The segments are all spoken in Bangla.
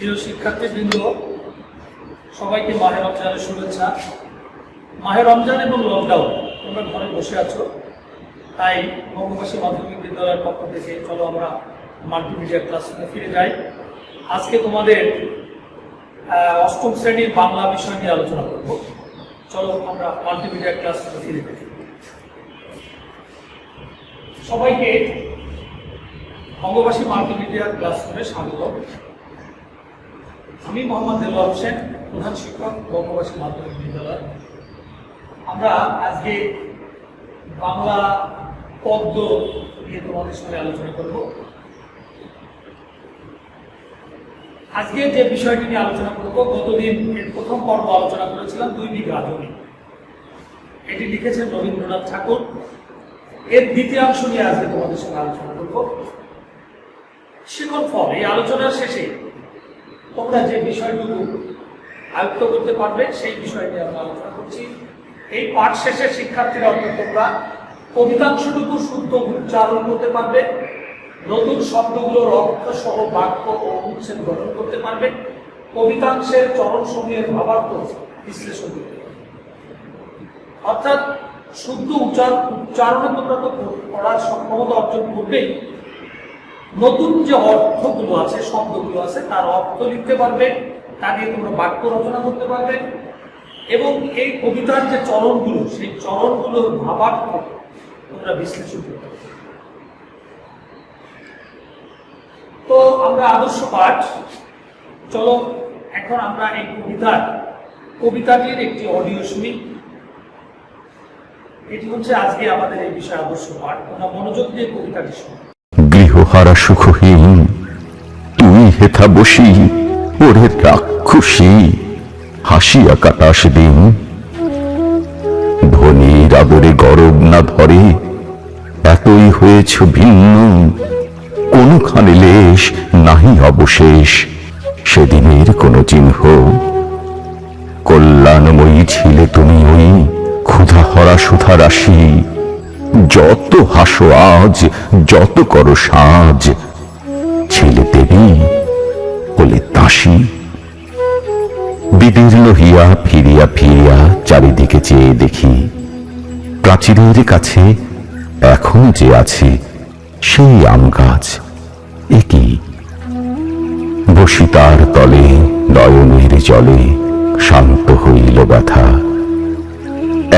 প্রিয় শিক্ষার্থীবৃন্দ, সবাইকে মাহে রমজানের শুভেচ্ছা। মাহে রমজান এবং লকডাউন, তোমরা ঘরে বসে আছো, তাই বঙ্গবাসী মাধ্যমিক বিদ্যালয়ের পক্ষ থেকে চলো আমরা মাল্টিমিডিয়া ক্লাসরুমে ফিরে যাই। আজকে তোমাদের অষ্টম শ্রেণীর বাংলা বিষয় নিয়ে আলোচনা করব। চলো আমরা মাল্টিমিডিয়া ক্লাসরুমে ফিরে যাই। সবাইকে বঙ্গবাসী মাল্টিমিডিয়া ক্লাসরুমে স্বাগত। আমি মোহাম্মদ দেলোয়ার হোসেন, প্রধান শিক্ষক, বঙ্গবাসী মাধ্যমিক বিদ্যালয়। আমরা আজকে বাংলা পদ্য নিয়ে তোমাদের সঙ্গে আলোচনা করব। আজকে যে বিষয়টি নিয়ে আলোচনা করব, গতদিন এর প্রথম পর্ব আলোচনা করেছিলাম 2 বিঘা জমি। এটি লিখেছেন রবীন্দ্রনাথ ঠাকুর। এর দ্বিতীয়াংশ নিয়ে আজকে তোমাদের সঙ্গে আলোচনা করব। শিখন ফল, এই আলোচনার শেষে তোমরা যে বিষয়টুকু আয়ত্ত করতে পারবে সেই বিষয় নিয়ে আমরা আলোচনা করছি। এই পাঠ শেষে শিক্ষার্থীরা অন্তত তোমরা কবিতাংশটুকু শুদ্ধ উচ্চারণ করতে পারবে, নতুন শব্দগুলোর অর্থ সহ বাক্য ও অনুচ্ছেদ গঠন করতে পারবে, কবিতাংশের চরণসমূহের ভাবার্থ বিশ্লেষণ করতে পারবে। অর্থাৎ শুদ্ধ উচ্চারণে তোমরা তো পড়ার সক্ষমতা অর্জন করবেই, নতুন যে অর্থগুলো আছে, শব্দগুলো আছে, তার অর্থ লিখতে পারবে, তা দিয়ে তোমরা বাক্য রচনা করতে পারবে, এবং এই কবিতার যে চরণগুলো, সেই চরণগুলোর ভাবার্থ তোমরা বিশ্লেষণ করতে পারবে। তো আমরা আদর্শ পাঠ, চলো এখন আমরা এই কবিতাটির একটি অডিও শুনি। এটি হচ্ছে আজকে আমাদের এই বিষয় আদর্শ পাঠ। তোমরা মনোযোগ দিয়ে কবিতাটি শুনো। গৃহহারা সুখহীন তুই হেথা বসি, ওরে রাক্ষসী হাসিয়া কাটাস দিন। ধনীর আদরে গরব না ধরে, এতই হয়েছ ভিন্ন, কোনখানে লেশ নাহি অবশেষ সেদিনের কোনো চিহ্ন। কল্যাণময়ী ছিলে তুমি ওই ক্ষুধাহরা সুধা রাশি, যত হাসো আজ যত করো সাজ, ছেলে দেবী বলে দাসী। বিদীর্ণ হিয়া ফিরিয়া ফিরিয়া চারিদিকে চেয়ে দেখি, প্রাচীরের কাছে এখন যে আছে সেই আম গাছ। একই বসি তার তলে, নয়নের জলে শান্ত হইল ব্যথা।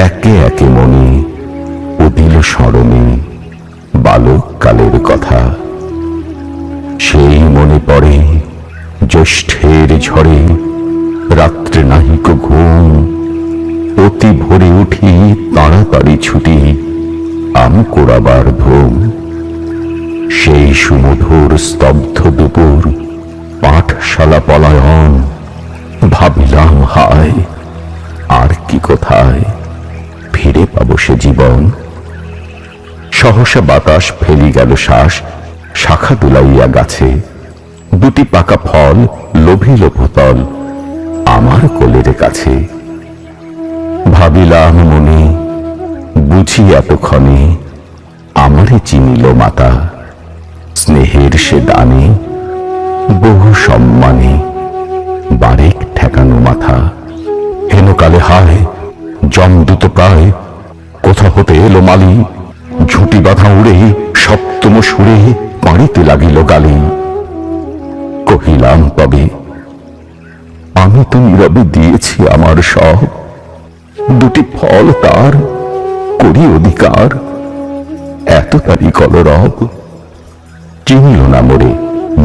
একে একে মনে উদিল স্মরণে বালককালের কথা। সেই মনে পড়ে জ্যৈষ্ঠের ঝড়ে রাত্রে নাহিক ঘুম, অতি ভোরে উঠি তাড়াতাড়ি ছুটি আম কোড়াবার ধুম। সেই সুমধুর স্তব্ধ দুপুর পাঠশালা পলায়ন, ভাবিলাম হায় আর কি কোথায় ফিরে পাবো সে জীবন। সহসা বাতাস ফেলি গেল শ্বাস, শাখা দুলাইয়া গাছে, দুটি পাকা ফল লোভিল ভূতল আমার কোলের কাছে। ভাবিলাম মনে বুঝি এতক্ষণে আমারে চিনিল মাতা, স্নেহের সে দানে বহু সম্মানে বারেক ঠেকানো মাথা। হেনকালে হায় জমদূত প্রায় কোথা হতে এলো মালি, ঝুঁটি বাঁধা উড়ে সপ্তম সুরে পাড়িতে লাগিল গালি। কহিলাম তবে আমি তো নীরবে দিয়েছি আমার সব, দুটি ফল তার করি অধিকার, এত তারি কলরব। চিনিল না মোরে,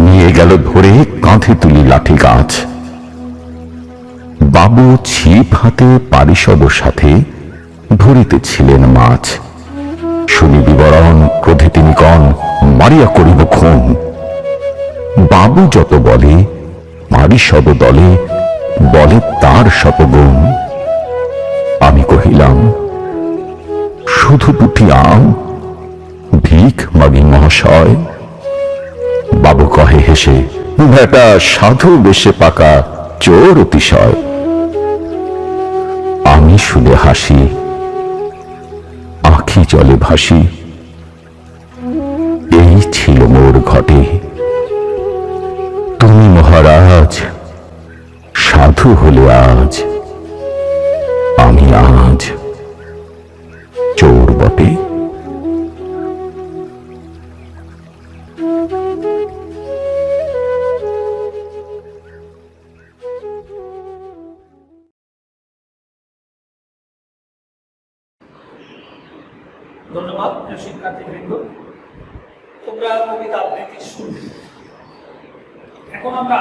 নিয়ে গেল ধরে কাঁধে তুলি লাঠি গাছ। বাবু ছিপ হাতে পারিষদ সাথে ধরিতেছিলেন মাছ। শুনি বিবরণ ক্রোধে তিনি কন, মারিয়া করিব খুন। বাবু যত বলে পারিষদ দলে বলে তার শতগুণ। আমি কহিলাম শুধু দুটি আম, ভিক মাগি মহাশয়। বাবু কহে হেসে, বেটা সাধু বেশে পাকা চোর অতিশয়। আমি শুনে হাসি, আঁখি জলে ভাসি। এই ছিল মোর ঘটে, তুমি মহারাজ হলে আজ আমি আজ চোর বটে। ধন্যবাদ প্রিয় শিক্ষার্থীবৃন্দ, তোমরা কবিতা আবৃত্তি শুনবে। এখন আমরা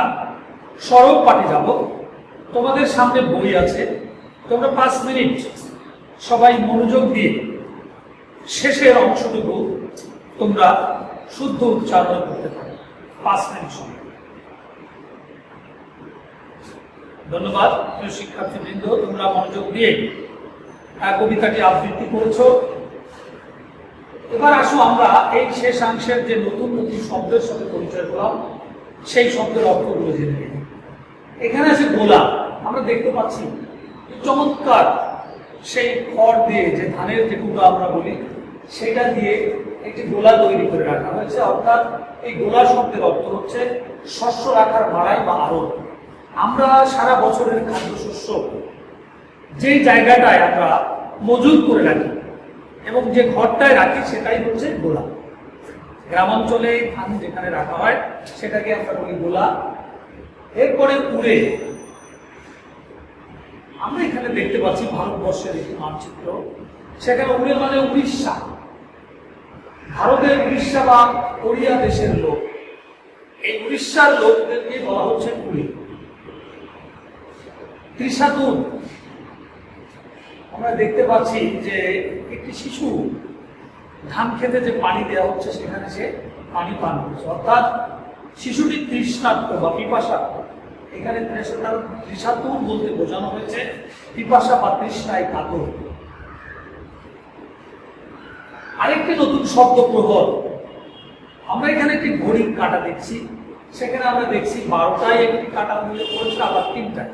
সরব পাঠে যাব। তোমাদের সামনে বই আছে, তোমরা 5 মিনিট সবাই মনোযোগ দিয়ে শেষের অংশটুকু তোমরা শুদ্ধ উচ্চারণ করতে পারো। 5 মিনিট সময়। ধন্যবাদ প্রিয় শিক্ষার্থীবৃন্দ, তোমরা মনোযোগ দিয়ে কবিতাটি আবৃত্তি করেছো। এবার আসো আমরা এই শেষাংশের যে নতুন নতুন শব্দের সাথে পরিচয় করলাম, সেই শব্দের অর্থগুলো জেনে নিই। এখানে আছে গোলা। আমরা দেখতে পাচ্ছি চমৎকার সেই খড় দিয়ে, যে ধানের যে কুটো আমরা বলি, সেটা দিয়ে একটি গোলা তৈরি করে রাখা হয়েছে। অর্থাৎ এই গোলা শব্দের অর্থ হচ্ছে শস্য রাখার মাড়াই বা আড়ত। আমরা সারা বছরের খাদ্যশস্য যে জায়গাটায় আমরা মজুত করে রাখি এবং যে ঘরটায় রাখি সেটাই হচ্ছে গোলা। গ্রামাঞ্চলে ধান যেখানে রাখা হয় সেটাকে আমরা বলি গোলা। এরপরে উড়ে, আমরা এখানে দেখতে পাচ্ছি ভারতবর্ষের একটি মানচিত্র। সেখানে উড়ে মানে উড়িষ্যা, ভারতের উড়িষ্যা বা ওড়িয়া দেশের লোক। এই উড়িষ্যার লোকদেরকে বলা হচ্ছে উড়ে। ত্রিশাতুর, আমরা দেখতে পাচ্ছি যে একটি শিশু ধান খেতে যে পানি দেওয়া হচ্ছে সেখানে সে পানি পান করছে, অর্থাৎ শিশুটি তৃষ্ণার্ত বা পিপাসার্ত। এখানে ত্রিশাতুর বলতে বোঝানো হয়েছে পিপাসা বা তৃষ্ণায় কাতর। আরেকটি নতুন শব্দ প্রহর। আমরা এখানে একটি ঘড়ির কাঁটা দেখছি, সেখানে আমরা দেখছি 12টায় একটি কাঁটা উল্লেখ করেছে, আবার 3টায়,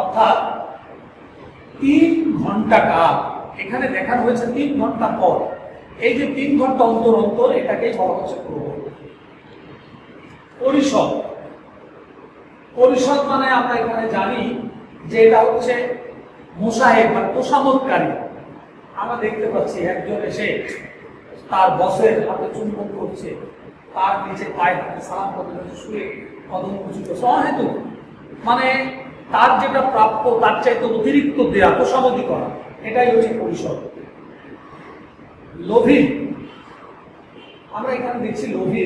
অর্থাৎ 3 ঘন্টা কাল এখানে দেখানো হয়েছে 3 ঘন্টা পর। এই যে 3 ঘন্টা অন্তর অন্তর, এটাকেই বলা হচ্ছে প্রহর। পরিষদ, পরিষদ মানে আমরা এখানে জানি যে এটা হচ্ছে মোসাহেব বা তোষামতকারী। আমরা দেখতে পাচ্ছি একজন এসে তার বসের হাতে চুম্বন করছে, তার নিচে পায়ে হাতে সালাম করতে শুয়ে কদম কুচি করছে অহেতুক, মানে তার যেটা প্রাপ্য তার চাইতে অতিরিক্ত দেয়া, তোষামতি করা, এটাই হচ্ছে পরিষদ। লোভী, আমরা এখানে দেখছি লোভী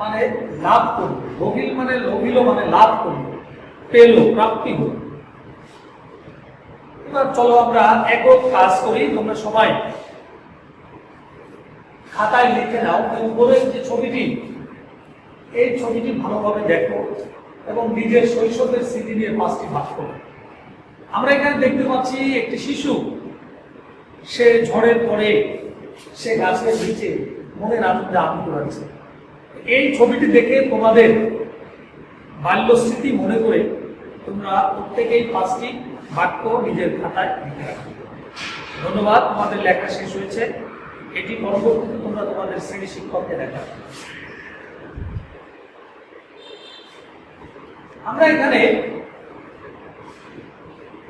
মানে লাভ করল, লোভিল মানে লোভিল মানে লাভ করল, পেল, প্রাপ্তি হল। এবার চলো আমরা একক কাজ করি। তোমরা সবাই খাতায় লিখে নাও। উপরের যে ছবিটি, এই ছবিটি ভালোভাবে দেখো এবং নিজের শৈশবের স্মৃতি নিয়ে 5টি ভাগ করো। আমরা এখানে দেখতে পাচ্ছি একটি শিশু, সে ঝড়ের পরে সে গাছের নিচে মনের আনন্দে আম কুড়াচ্ছে। এই ছবিটি দেখে তোমাদের বাল্য স্মৃতি মনে করে তোমরা প্রত্যেকেই 5টি বাক্য নিজের খাতায় লিখে রাখো। ধন্যবাদ, তোমাদের লেখা শেষ হয়েছে। এটি পরবর্তীতে তোমরা তোমাদের শ্রেণী শিক্ষককে দেখাবে। আমরা এখানে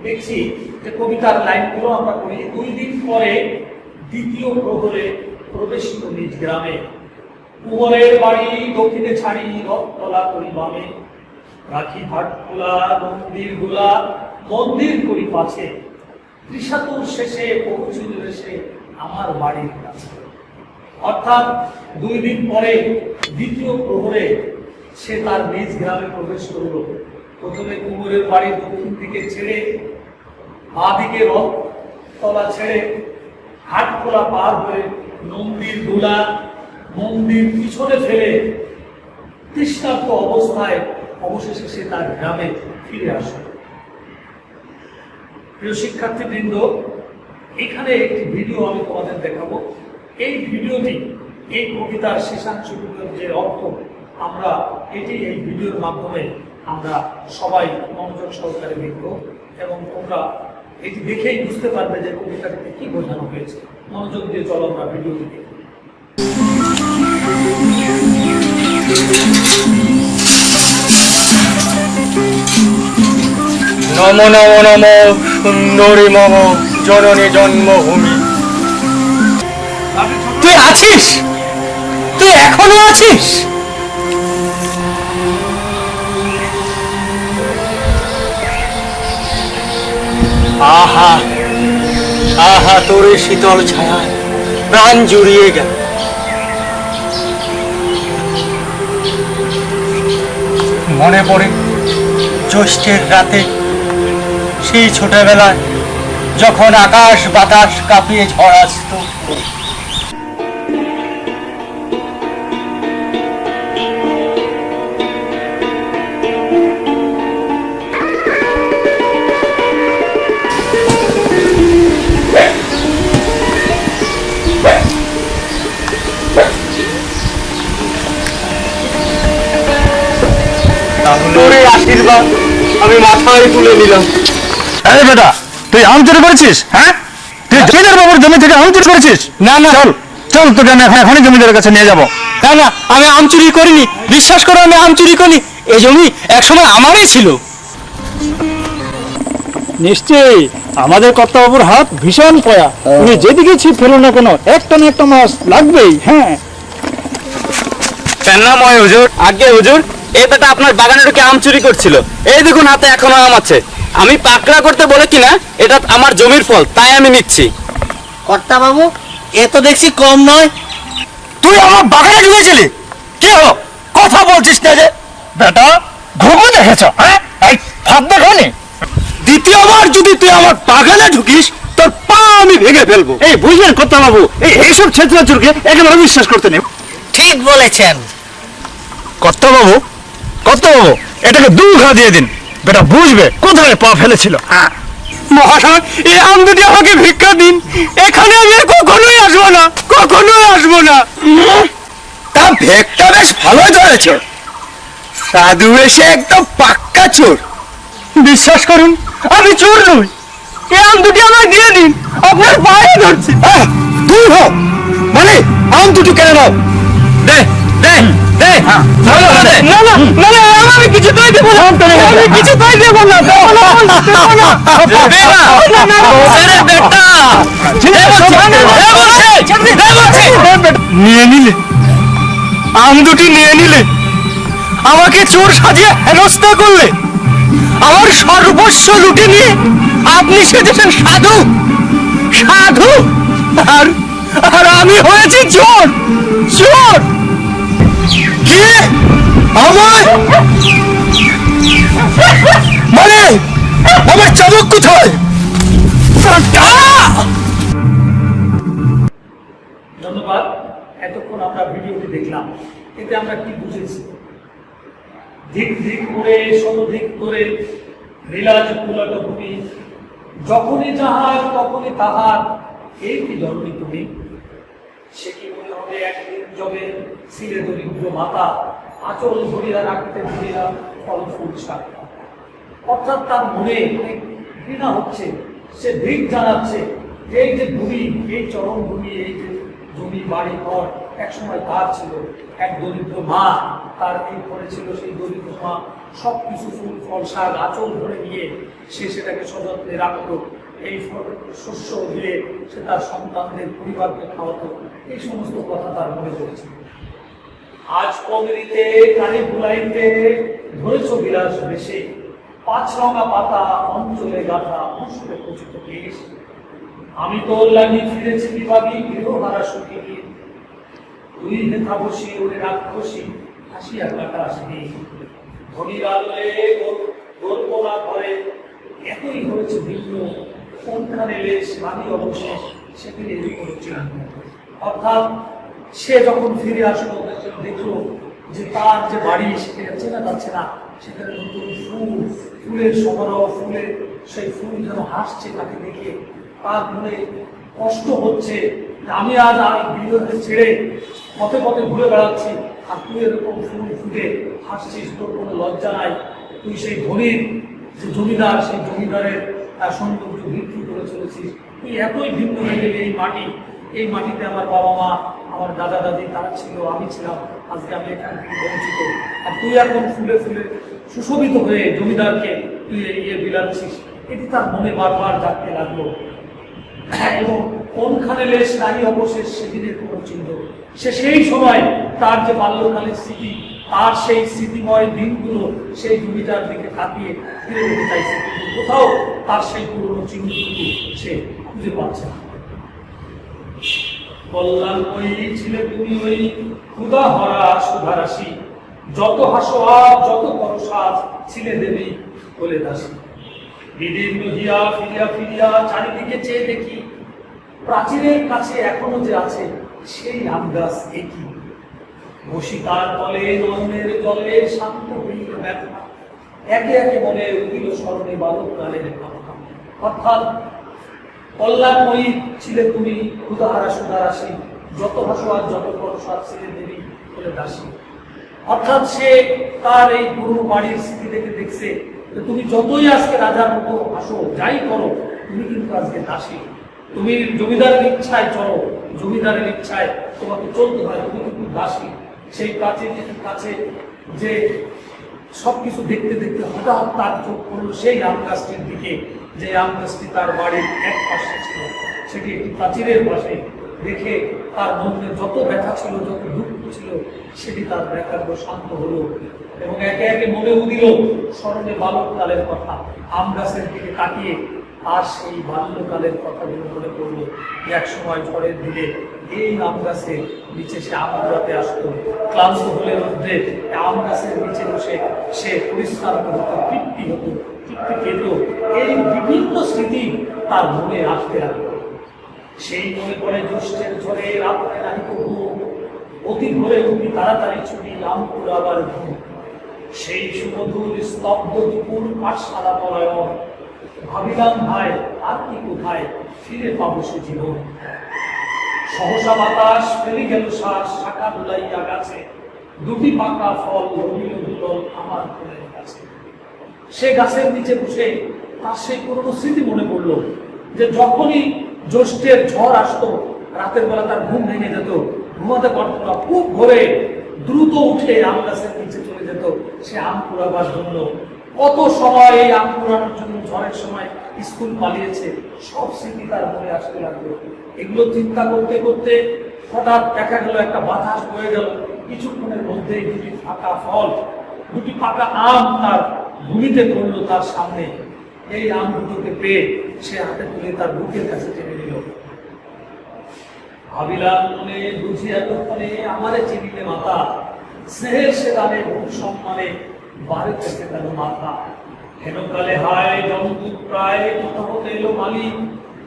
দেখছি যে কবিতার লাইনগুলো আমরা করি। 2 দিন পরে দ্বিতীয় প্রহরে প্রবেশিত নিজ গ্রামে, কুমোরের বাড়ি দক্ষিণে ছাড়ি রথতলা করি বামে, রাখি হাট খোলা মন্দির গোলা মন্দির করি পাছে, ত্রিশাতুর শেষে পৌঁছিল এসে আমার বাড়ির কাছে। অর্থাৎ 2 দিন পরে দ্বিতীয় প্রহরে সে তার নিজ গ্রামে প্রবেশ করল। প্রথমে কুমোরের বাড়ি দক্ষিণ দিকে ছেড়ে, বাঁ দিকে রথতলা ছেড়ে, হাটখোলা পার হয়ে মন্দির গোলা মন্দির পিছনে ফেলে তৃষ্ণার্ত অবস্থায় অবশেষে সে তার গ্রামে ফিরে আসে। প্রিয় শিক্ষার্থীবৃন্দ, এখানে একটি ভিডিও আমি তোমাদের দেখাবো। এই ভিডিওটি এই কবিতার শেষাংশগুলোর যে অর্থ আমরা এটি এই ভিডিওর মাধ্যমে আমরা সবাই মনোযোগ সহকারে দেখব এবং তোমরা এটি দেখেই বুঝতে পারবে যে কবিতাটিতে কি বোঝানো হয়েছে। মনোযোগ দিয়ে চলো আমরা ভিডিওটি দেখি। Thank you. নমো নমো নমো সুন্দরী মম জননী জন্মভূমি। তুই আছিস, তুই এখনো আছিস। আহা আহা, তোর এই শীতল ছায়ায় প্রাণ জুড়িয়ে গেল। মনে পড়ে জ্যৈষ্ঠের রাতে, সেই ছোটবেলায় যখন আকাশ বাতাস কাঁপিয়ে ঝড় আসতো। তোর এই আশীর্বাদ আমি মাথায় তুলে নিলাম। আরে বেটা, তুই আম চুরি করেছিস? হ্যাঁ, তুই জমিদার বাবুর জমি থেকে আম চুরি করেছিস? না না, চল চল, তোকে আমি এখনই জমিদারের কাছে নিয়ে যাবো। না না, আমি আম চুরি করিনি, বিশ্বাস করো আমি আম চুরি করিনি। এই জমি একসময় আমারই ছিল। নিশ্চয়ই আমাদের কর্তাবাবুর হাত ভীষণ পয়া, উনি যেদিকে ছিপ ফেলো না কেন একটা না একটা মাছ লাগবেই। হ্যাঁ, কেন্নাময় হুজুর, আগে হুজুর, এই বেটা আপনার বাগানে ঢুকে আম চুরি করছিল। এই দেখুন হাতে এখনো আম আছে। আমি পাকড়া করতে বলে কিনা, এটা আমার জমির ফল, তাই আমি নিচ্ছি। কর্তা বাবু, এ তো দেখছি কম নয়। তুই আমার বাগানে ঢুকেছিলি? কি হলো, কথা বলছিস না যে? বেটা, ঘুঘু দেখেছ? হ্যাঁ, এই ভাব দেখনি? দ্বিতীয়বার যদি তুই আমার বাগানে ঢুকিস, তোর পা আমি ভেঙে ফেলবো। এই বুঝলেন কর্তাবাবু, এইসব ছেচড়াচুরকে একেবারে বিশ্বাস করতে নেই। ঠিক বলেছেন কর্তাবাবু, কর্তাবাবু, এটাকে 2 ঘা দিয়ে দিন, বেটা বুঝবে কোথায় পা ফেলেছিল। মহাশয়, এই আম দুটি আমাকে ভিক্ষা দিন। এখানে আমি আর কখনোই আসবো না, কখনোই আসবো না। তা ভেকটা বেশ ভালোই ধরেছ, সাধু এসে একদম পাক্কা চোর। বিশ্বাস করুন, আমি চোর নই। এই আম দুটি আমায় দিয়ে দিন, আপনার পায়ে ধরছি। তুই হো মানে আম দুটো কেন নাও? দে দে দে, না না না না, আমি কিছুতেই দেবো না, আমি কিছুতেই দেবো না, দেবো না, দেবো না। নিয়ে নিলে, আম দুটি নিয়ে নিলে, আমাকে চোর সাজিয়ে হেনস্থা করলে, আমার সর্বস্ব লুটে নিয়ে আপনি সেজেছেন সাধু, সাধু, আর আর আমি হয়েছি চোর, চোর। কি আমার মানে আমার চাবুক কোথায়? ধন্যবাদ। এতক্ষণ আমরা ভিডিওটি দেখলাম, এতে আমরা কি বুঝেছি? দিক দিক করে শতদিক করে লীলাজ পুলট ভূমি, যখনই যাহার তখনই তাহার, এই কি জননী তুমি? সে কি মনে হবে একদিন যবে ছিলে দরিদ্র মাতা, আঁচল ধরিয়া রাখতে ধরিয়া ফল ফুল শাক। অর্থাৎ তার মনে অনেক ঘৃণা হচ্ছে, সে দিক জানাচ্ছে যে এই যে ভূমি, এই চরম ভূমি, এই যে জমি বাড়ি ঘর একসময় তার ছিল। এক দরিদ্র মা, তার এই করেছিল, সেই দরিদ্র মা সব কিছু ফুল ফল শাক আঁচল ধরে নিয়ে সে সেটাকে সযত্নে রাখতো। এই শস্য দিয়ে সে তার সন্তানদের পরিবারকে খাওয়াতো। এই সমস্ত কথা তার মনে পড়েছিল। আজ পগরিতে কানে বুলাইতে ধরেছ বিলাস বেশে, 5 রঙা পাতা অঞ্চলে গাথা অংশে খচিত কেশ। আমি তোর লাগি ফিরেছি বিভাগী গৃহহারা সুখী, তুই হেথা বসি ওরে রাক্ষসী হাসিয়া কাটা আসবি। ধনির আলোলে গোলপোনা ঘরে এতই হয়েছে ভিন্ন, কোনখানে লেশ মাটি অবশেষ সেখানে করেছিলাম। অর্থাৎ সে যখন ফিরে আসলো, দেখলো যে তার যে বাড়ি সেখানে চেনা যাচ্ছে না, সেখানে নতুন ফুল, ফুলের সমারোহ, ফুলের সেই ফুল যেন হাসছে তাকে দেখে। তার মনে কষ্ট হচ্ছে, আমি আজ বিরোধে ছেড়ে পথে পথে ঘুরে বেড়াচ্ছি, আর তুই এরকম ফুল ফুটে হাসছিস, তোর কোনো লজ্জা নাই। তুই সেই ধনীর যে জমিদার, সেই জমিদারের সৌন্দর্য বিক্রি করে চলেছিস। তুই এতই ভিন্ন হয়ে গেলি। এই মাটি, এই মাটিতে আমার বাবা মা, আমার দাদা দাদি তারা ছিল, আমি ছিলাম, আজকে আমি এখান থেকে বঞ্চিত। আর তুই এখন ফুলে ফুলে সুশোভিত হয়ে জমিদারকে তুই এগিয়ে বিলাচ্ছিস, এটি তার মনে বারবার জাগতে লাগলো। এবং কোনখানে লেশ নারী অবশেষ সেদিনের কোনো চিহ্ন। সে সেই সময় তার যে বাল্যকালের স্মৃতি, তার সেই স্মৃতিময় দিনগুলো সেই জমিটার দিকে তাকিয়ে ফিরে যেতে চাইছে, কিন্তু কোথাও তার সেই পুরনো চিহ্নটুকু সে খুঁজে পাচ্ছে না। কল্যাণময়ী ছিলে তুমি ওই ক্ষুধা হরা সুধারাশি, যত হাসো আর যত করো সাজ ছিলে দেবী বলে দাসী। বিদীর্ণ হিয়া ফিরিয়া ফিরিয়া চারিদিকে চেয়ে দেখি, প্রাচীরের কাছে এখনো যে আছে সেই আম গাছ একই। বসি তার তলে নয়নের জলে শান্ত হইল ব্যথা, একে একে মনে উঠিল স্মরণে বালককালের কথা। অর্থাৎ কল্যাণময়ী ছিলে তুমি ক্ষুধাহারা সুধারাশি, যত হাসো আর যত করো সাজ ছিলে দেবী বলে দাসী। অর্থাৎ সে তার এই পুরনো বাড়ির স্মৃতি দেখে দেখছে যে তুমি যতই আজকে রাজার মতো আসো, যাই করো, তুমি কিন্তু আজকে দাসী। তুমি জমিদারের ইচ্ছায় চলো, জমিদারের ইচ্ছায় তোমাকে চলতে হয়, তুমি কিন্তু দাসী। সেই প্রাচীনের কাছে যে সবকিছু দেখতে দেখতে হঠাৎ তার চোখ পড়লো সেই আম গাছটির দিকে, যে আম গাছটি তার বাড়ির এক পাশে ছিল, সেটি একটি প্রাচীরের পাশে। দেখে তার মধ্যে যত ব্যথা ছিল, যত দুঃখ ছিল, সেটি তার ব্যথার শান্ত হলো। এবং একে একে মনে উদিল স্মরণে বাল্যকালের কথা। আম গাছের দিকে তাকিয়ে আর সেই বাল্যকালের কথাগুলো মনে পড়লো। এক সময় ঝড়ের দিনে এই আম গাছের নিচে সে আম কুড়াতে আসতো, ক্লান্ত হলে মধ্যে আম গাছের নিচে বসে সে পরিশ্রান্ত হতো, তৃপ্তি হতো, তৃপ্তি পেত। এই বিভিন্ন স্মৃতি তার মনে আসতে লাগলো। সেই মনে পড়ে জ্যৈষ্ঠের ঝড়ে রাত্রে নাহিত ঘুম, অতি ভোরে উঠি তাড়াতাড়ি ছুটি আম কুড়াবার ঘুম। সেই সুমধুর স্তব্ধ দুপুর পাঠশালা পলায়ন, ভাবিলাম ভাই আর কি কোথায় ফিরে পাবো সে জীবন। সহসা বাতাস ফেলে গেল শ্বাস, শাখা দুলাইয়া গাছে, দুটি পাকা ফল রমিল দুলল আমার ফুলের কাছে। সে গাছের নিচে বসে তার সেই পুরনো স্মৃতি মনে পড়লো, যে যখনই জ্যৈষ্ঠের ঝড় আসতো, রাতের বেলা তার ঘুম ভেঙে যেত, ঘুমাতে পারত না, খুব ভোরে দ্রুত উঠে আম গাছের নিচে চলে যেত সে আম কুড়াবার জন্য। কত সময় এই আম কুড়ানোর জন্য ঝড়ের সময় স্কুল পালিয়েছে, সব স্মৃতি তার মনে আসতে লাগলো। এগুলো চিন্তা করতে করতে হঠাৎ দেখা গেল একটা বাতাস বয়ে গেল, কিছুক্ষণের মধ্যেই দুটি ফাঁকা ফল, দুটি পাকা আম তার ভূমিতে পড়লো তার সামনে। এই আম দুটোকে পেয়ে সে হাতে তুলে তার বুকের কাছে টেনে নিল। ভাবিলাম মনে বুঝি এতক্ষণে আমারে চিনিলে মাতা, স্নেহের সে দানে বহু সম্মানে বাড়ি থেকে গেল মাথা। হেনকালে হায় জমদূত প্রায় কথা হতে এলো মালি,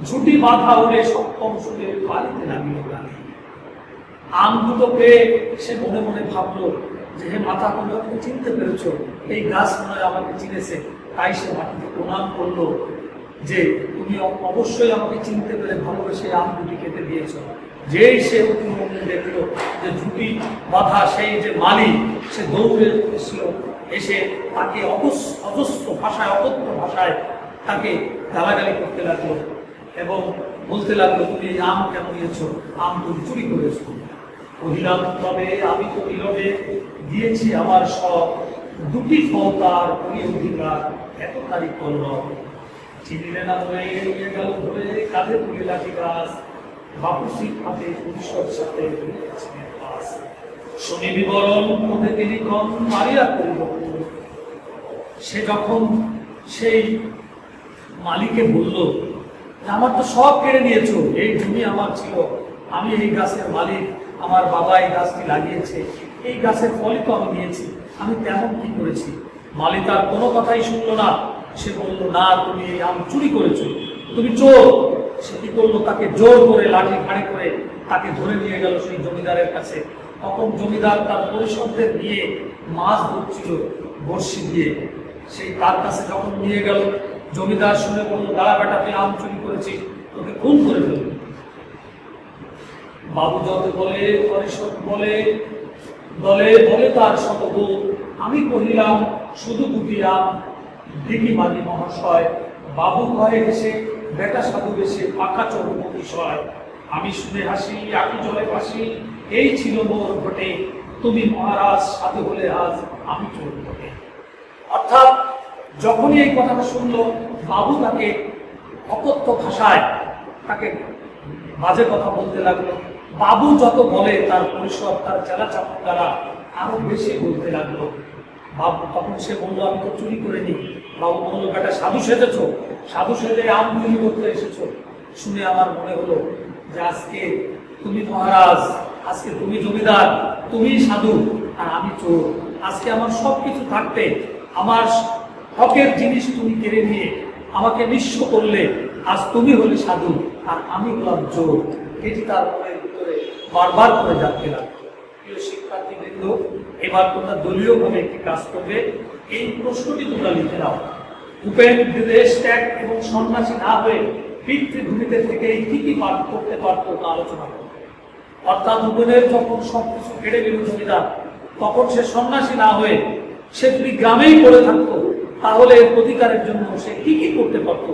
ঝুটি বাঁধা উড়ে সপ্তম সুরে বাড়িতে নামিল গালি। আম দুটো পেয়ে সে মনে মনে ভাবলো যে হে মাথা, তুমি আমাকে চিনতে পেরেছ, এই গাছ মনে হয় আমাকে চিনেছে। তাই সে মাটিতে প্রণাম করলো যে তুমি অবশ্যই আমাকে চিনতে পেরে ভালোবেসে আম দুটি কেটে দিয়েছ। যেই সে মনে দেখলো যে ঝুটি বাঁধা সেই যে মালি, সে দৌড়ে এসেছিল, এসে তাকে অজস্র ভাষায়, অকথ্য ভাষায় তাকে গালাগালি করতে লাগলো এবং বলতে লাগলো, তুমি এই আম কেন নিয়েছো, আম তুমি চুরি করেছো। কহিলাম তবে আমি তো নীরবে দিয়েছি আমার সব, দুটি ফল তার করি অধিকার, এত তারিখ করল। চিনিলে না হয়ে নিয়ে গেল ধরে কাঁধে তুলে লাঠি গাছ, বাপুসি হাতে পুলিশের সাথে শনি বিবরণ মধ্যে তিনি কম মারিয়া করিল। সে যখন সেই মালিকে বলল যে আমার তো সব কেড়ে নিয়েছো, এই জমি আমার ছিল, আমি এই গাছের মালিক, আমার বাবা এই গাছটি লাগিয়েছে, এই গাছের ফলই তো আমি নিয়েছি, আমি তেমন কি করেছি। মালি তার কোনো কথাই শুনলো না। সে বলল, না, তুমি এই আম চুরি করেছো, তুমি চোর। সে কি করলো, তাকে জোর করে লাঠি ঘাড়ে করে তাকে ধরে নিয়ে গেল সেই জমিদারের কাছে। তখন জমিদার তার পরিষদদের নিয়ে মাছ ধরছিল বড়শি দিয়ে। সেই তার কাছে যখন নিয়ে গেল, জমিদার শুনে বলল, দাঁড়া বেটা, তুই আম চুরি করেছিস, তোকে খুন করে ফেলবে। বাবু যত বলে, পরিষদ বলে, দলে বলে তার শতদূর, আমি কহিলাম শুধু দুটি আম, দিকি মানি মহাশয়। বাবু কয়ে হেসে, বেটা সাধু বেশে পাকা চরম বিষয়। আমি শুনে হাসি, আঁকি জলে পাশি, এই ছিল মোর ঘটে, তুমি মহারাজ সাধু হলে আজ আমি চোর ঘটে। অর্থাৎ যখনই এই কথাটা শুনলো, বাবু তাকে অকথ্য ভাষায় তাকে বাজে কথা বলতে লাগলো। বাবু যত বলে তার পরিষদ, তার চেলা চামচারা আরো বেশি বলতে লাগলো। বাবু তখন সে বললো, আমি তো চুরি করে নি। বাবু বললো, বেটা সাধু সেজেছো, সাধু সেজে আম চুরি করতে এসেছো। শুনে আমার মনে হলো যে আজকে তুমি মহারাজ, আজকে তুমি জমিদার, তুমি সাধু আর আমি চোর। আজকে আমার সবকিছু থাকতে আমার হকের জিনিস তুমি কেড়ে নিয়ে আমাকে নিঃস্ব করলে। আজ তুমি হলে সাধু আর আমি হলাম চোর। এটি তার মনের ভিতরে বারবার করে যাচ্ছে লাগলো। প্রিয় শিক্ষার্থীবৃন্দ, এবার তোমরা দলীয়ভাবে একটি কাজ করবে। এই প্রশ্নটি তোমরা লিখে নাও। উপেন বিদেশ ত্যাগ এবং সন্ন্যাসী না হয়ে পিতৃভূমিতে থেকে কি কি পাঠ করতে পারতো তা আলোচনা করো। অর্থাৎ উপেনের যখন সবকিছু কেড়ে নিল জমিদার, তখন সে সন্ন্যাসী না হয়ে সে যদি গ্রামেই পড়ে থাকতো, তাহলে এর প্রতিকারের জন্য সে কি কি করতে পারত।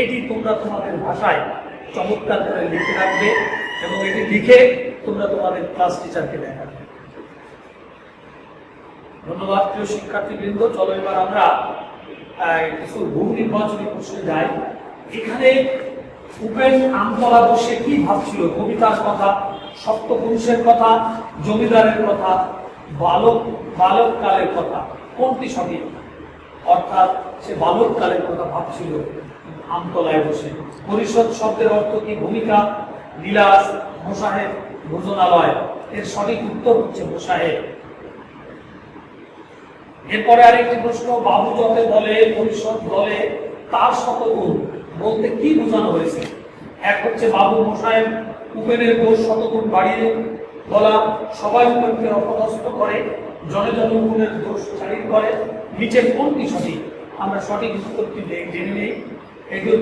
এটি তোমরা তোমাদের ভাষায় চমৎকার করে লিখে রাখবে এবং এটি লিখে তোমরা তোমাদের ক্লাস টিচারকে দেখাবে। ধন্যবাদ প্রিয় শিক্ষার্থীবৃন্দ। চলো এবার আমরা কিছু বহু নির্বাচনী প্রশ্নে যাই। এখানে উপেন আমতলা বসে কি ভাবছিল? কবিতার কথা, সপ্তপুরুষের কথা, জমিদারের কথা, বালককালের কথা, কোনটি সঠিক? অর্থাৎ সে বালককালের কথা ভাবছিল আমতলায় বসে। পরিষদ শব্দের অর্থ কি? ভূমিকা, বিলাস, মোসাহেব, ভোজনালয়। এর সঠিক উত্তর হচ্ছে মোসাহেব। এরপরে আরেকটি প্রশ্ন, বাবু যতে বলে পরিষদ বলে তার শতগুণ বলতে কি বোঝানো হয়েছে? এক হচ্ছে বাবু মোসাহেব উপেনের দোষ শতগুণ বাড়িয়ে বলা, সবাই উপেনকে অপদস্থ করে, জনে জনে উপেনের দোষ ছাড়িয়ে করে। নিচের কোনটি সঠিক? আমরা সঠিক উত্তরটি জেনে নেই। এগুলো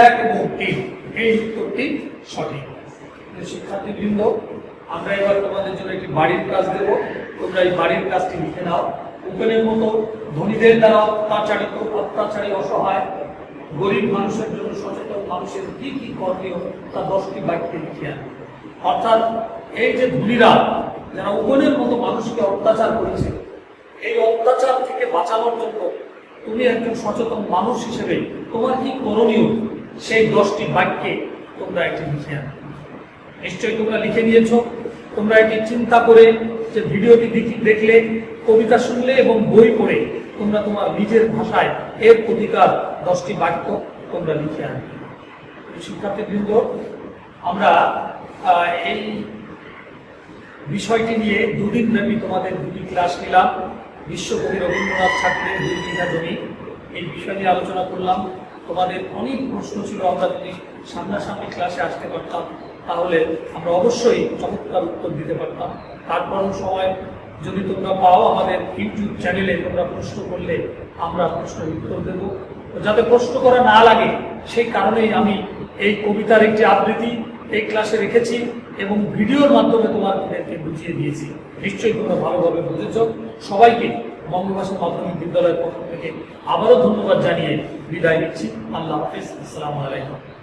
1 এবং 3, এই উত্তরটি সঠিক। শিক্ষার্থীবৃন্দ, আমরা এবার তোমাদের জন্য একটি বাড়ির কাজ দেব। তোমরা এই বাড়ির কাজটি লিখে নাও। উপেনের মতো ধনীদের দ্বারা অত্যাচারিত, অত্যাচারী, অসহায়, গরিব মানুষের জন্য সচেতন মানুষের কি কি করণীয় তা 10টি বাক্যে লিখে আনে। অর্থাৎ এই যে ধনীরা যারা উপেনের মতো মানুষকে অত্যাচার করেছে, এই অত্যাচার থেকে বাঁচানোর জন্য তুমি একজন সচেতন মানুষ হিসেবে তোমার কি করণীয়, সেই 10টি বাক্যে তোমরা এটি লিখে আনো। নিশ্চয়ই তোমরা লিখে নিয়েছো। তোমরা এটি চিন্তা করে যে ভিডিওটি দেখলে, কবিতা শুনলে এবং বই পড়ে তোমরা তোমার নিজের ভাষায় এর প্রতিকার 10টি বাক্য তোমরা লিখে আনবে। শিক্ষার্থীবৃন্দ, আমরা এই বিষয়টি নিয়ে 2 দিন ব্যাপী তোমাদের 2টি ক্লাস নিলাম। বিশ্বকবি রবীন্দ্রনাথ ঠাকুরের 2 বিঘা জমি, এই বিষয় নিয়ে আলোচনা করলাম। তোমাদের অনেক প্রশ্ন ছিল, আমরা যদি সামনাসামনি ক্লাসে আসতে পারতাম তাহলে আমরা অবশ্যই চমৎকার উত্তর দিতে পারতাম। তারপরও সময় যদি তোমরা পাও, আমাদের ইউটিউব চ্যানেলে তোমরা প্রশ্ন করলে আমরা প্রশ্নের উত্তর দেব। যাতে প্রশ্ন করা না লাগে সেই কারণেই আমি এই কবিতার একটি আবৃত্তি এই ক্লাসে রেখেছি এবং ভিডিওর মাধ্যমে তোমাদেরকে বুঝিয়ে দিয়েছি। নিশ্চয়ই তোমরা ভালোভাবে বুঝেছ। সবাইকে বঙ্গভাষা মাধ্যমিক বিদ্যালয়ের পক্ষ থেকে আবারও ধন্যবাদ জানিয়ে বিদায় নিচ্ছি। আল্লাহ হাফিজ। আসসালামু আলাইকুম।